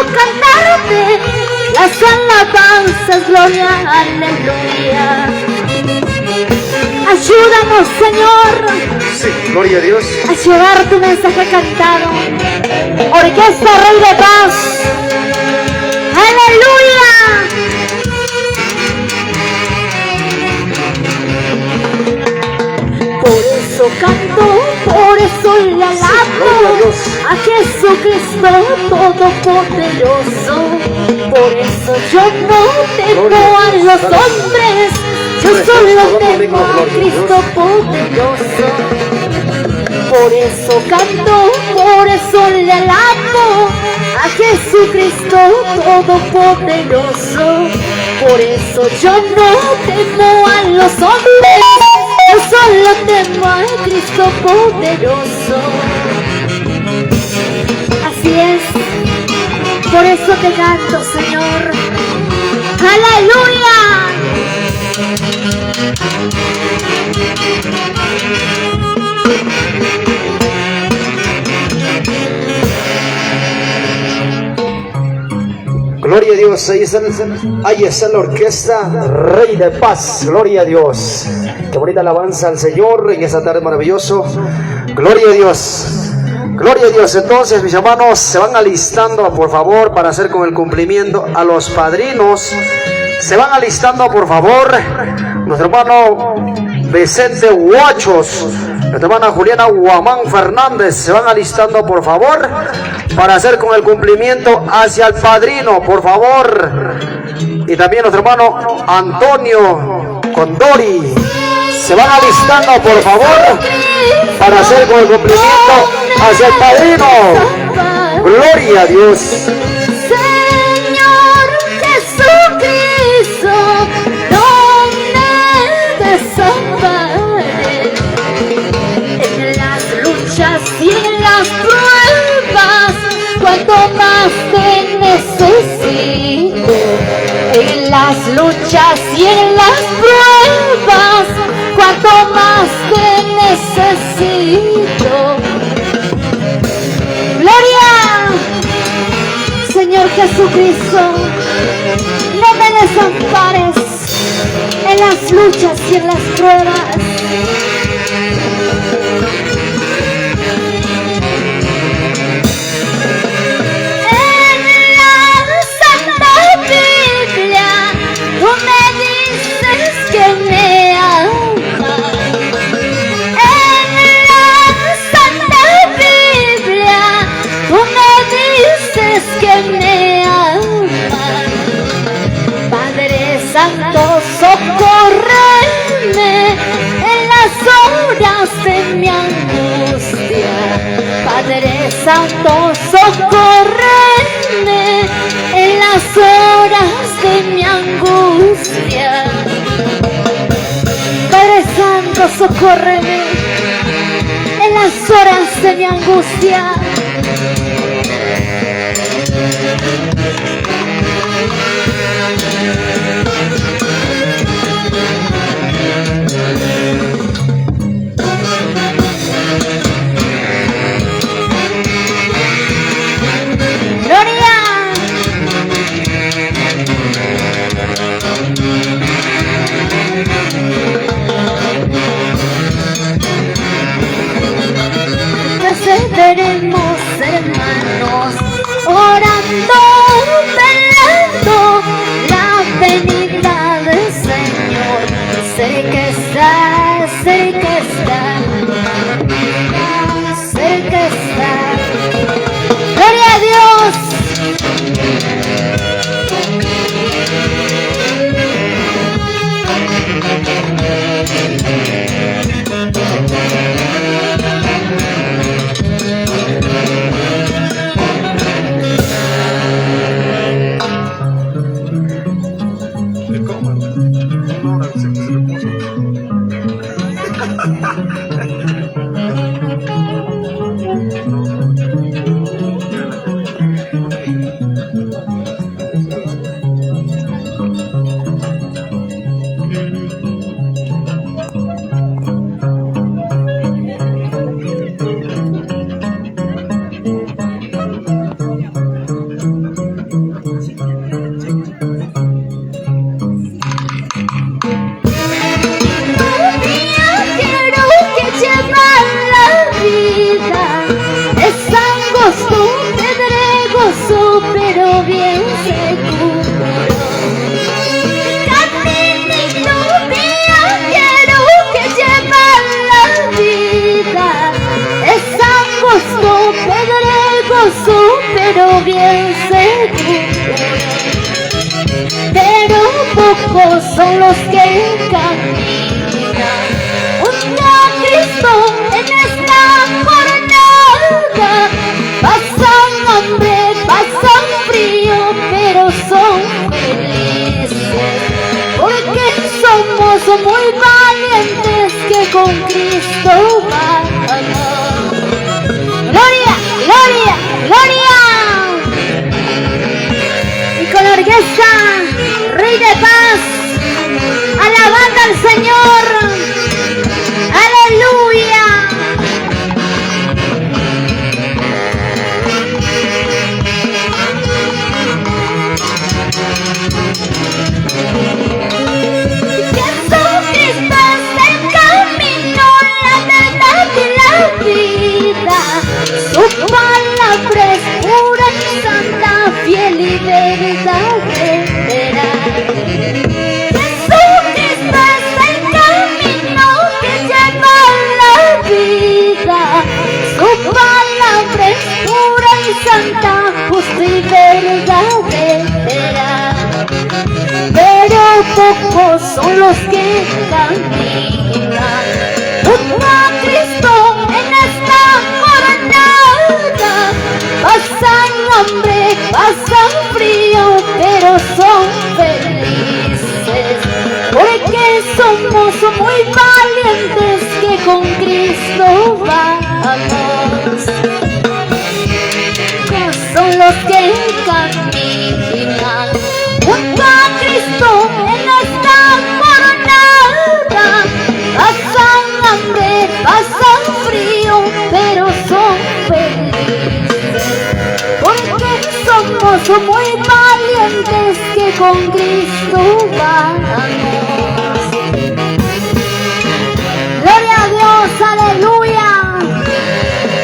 cantarte las alabanzas, gloria, aleluya. Ayúdanos, Señor, Sí, gloria a Dios. a llevar tu mensaje cantado. Orquesta Rey de Paz, aleluya. Por eso canto, por eso le alabo a Jesucristo Todopoderoso. Por eso yo no temo a los hombres, yo solo temo a Cristo poderoso. Por eso canto, por eso le alabo a Jesucristo Todopoderoso. Por eso yo no temo a los hombres, yo solo temo a Cristo poderoso. Así es, por eso te canto, Señor. ¡Aleluya! Gloria a Dios, ahí está la orquesta Rey de Paz, gloria a Dios. Qué bonita alabanza al Señor en esta tarde maravilloso. Gloria a Dios, gloria a Dios. Entonces, mis hermanos, se van alistando, por favor, para hacer con el cumplimiento a los padrinos. Se van alistando, por favor, nuestro hermano Vicente Huachos, nuestra hermana Juliana Guamán Fernández. Se van alistando, por favor, para hacer con el cumplimiento hacia el padrino, por favor. Y también nuestro hermano Antonio Condori. Se van alistando, por favor, para hacer con el cumplimiento hacia el padrino. Gloria a Dios. Señor Jesucristo, no me desampares en las luchas y en las pruebas, cuanto más te necesito. En las luchas y en las pruebas, cuanto más te necesito. Gloria, Señor Jesucristo, no me desampares en las luchas y en las pruebas. Santo, socórreme en las horas de mi angustia. Padre Santo, socórreme en las horas de mi angustia. Padre Santo, socórreme en las horas de mi angustia. Perseveremos gozo, pero bien seguro. Pero pocos son los que caminan junto a Cristo en esta jornada. Pasan hambre, pasan frío, pero son felices, porque somos muy valientes que con Cristo vamos. Gloria, gloria, gloria. Y con la orquesta Rey de Paz, alabando al Señor. Aleluya. Jesucristo es el camino, la verdad y la vida. Su palabra es pura y santa, fiel y verdadera. Jesucristo es el camino que lleva la vida. Su palabra es pura y santa, justa y verdadera. Pero pocos son los que caminan junto a Cristo en esta jornada. Pasan hambre, pasan frío, pero son felices, porque somos muy valientes que con Cristo vamos. Son los que caminan junto a Cristo en esta jornada. Pasan hambre, pasan frío, pero son felices, porque somos muy valientes que con Cristo vamos. Gloria a Dios, aleluya.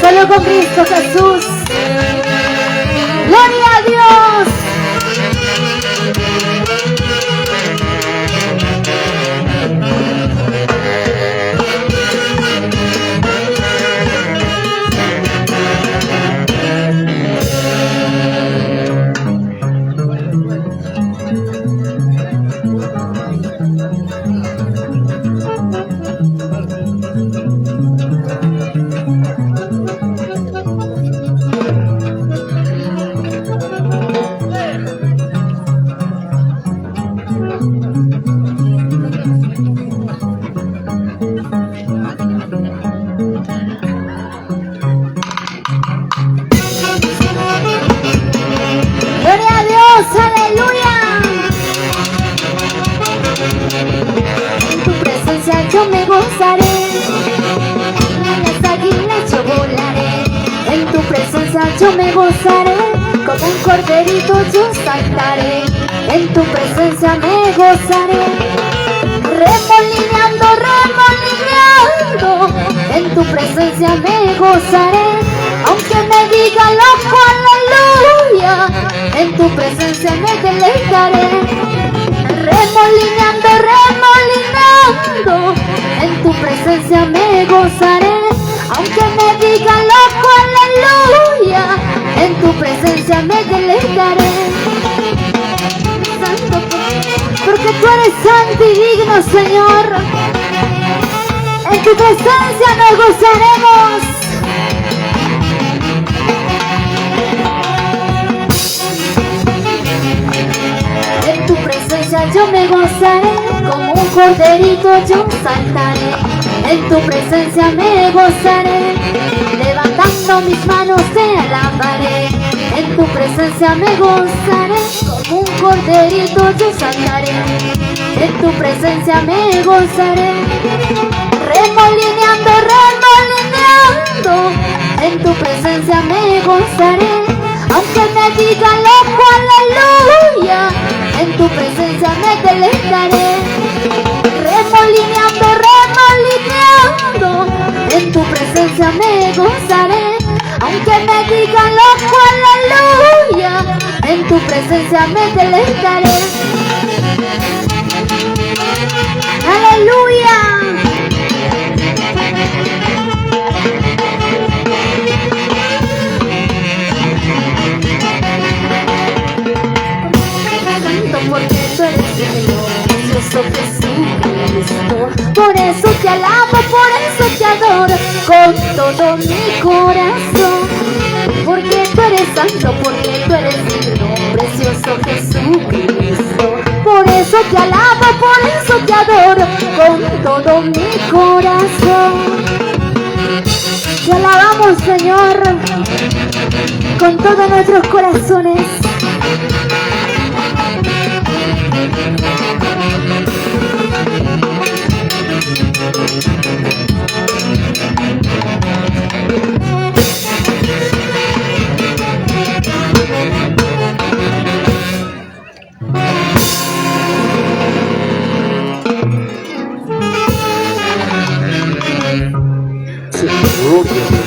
Solo con Cristo Jesús. Gloria a Dios. Yo me gozaré, en las águilas yo volaré. En tu presencia yo me gozaré, como un corderito yo saltaré. En tu presencia me gozaré, remolineando, remolineando. En tu presencia me gozaré, aunque me diga loco, aleluya. En tu presencia me deleitaré, remolineando, remolineando. En tu presencia me gozaré, aunque me digan loco, aleluya. En tu presencia me deleitaré. Santo, porque tú eres santo y digno, Señor. En tu presencia nos gozaremos. En tu presencia yo me gozaré, como un corderito yo saltaré. En tu presencia me gozaré, levantando mis manos te alabaré. En tu presencia me gozaré, como un corderito yo saltaré. En tu presencia me gozaré, remolineando, remolineando. En tu presencia me gozaré, aunque me digan loco, aleluya. En tu presencia me deleitaré, remolineando, remolineando. En tu presencia me gozaré, aunque me digan loco, aleluya. En tu presencia me deleitaré. Aleluya. con todo mi corazón, porque tú eres santo, porque tú eres digno, precioso Jesucristo. Por eso te alabo, por eso te adoro, con todo mi corazón. Te alabamos, Señor, con todos nuestros corazones. Gloria a Dios.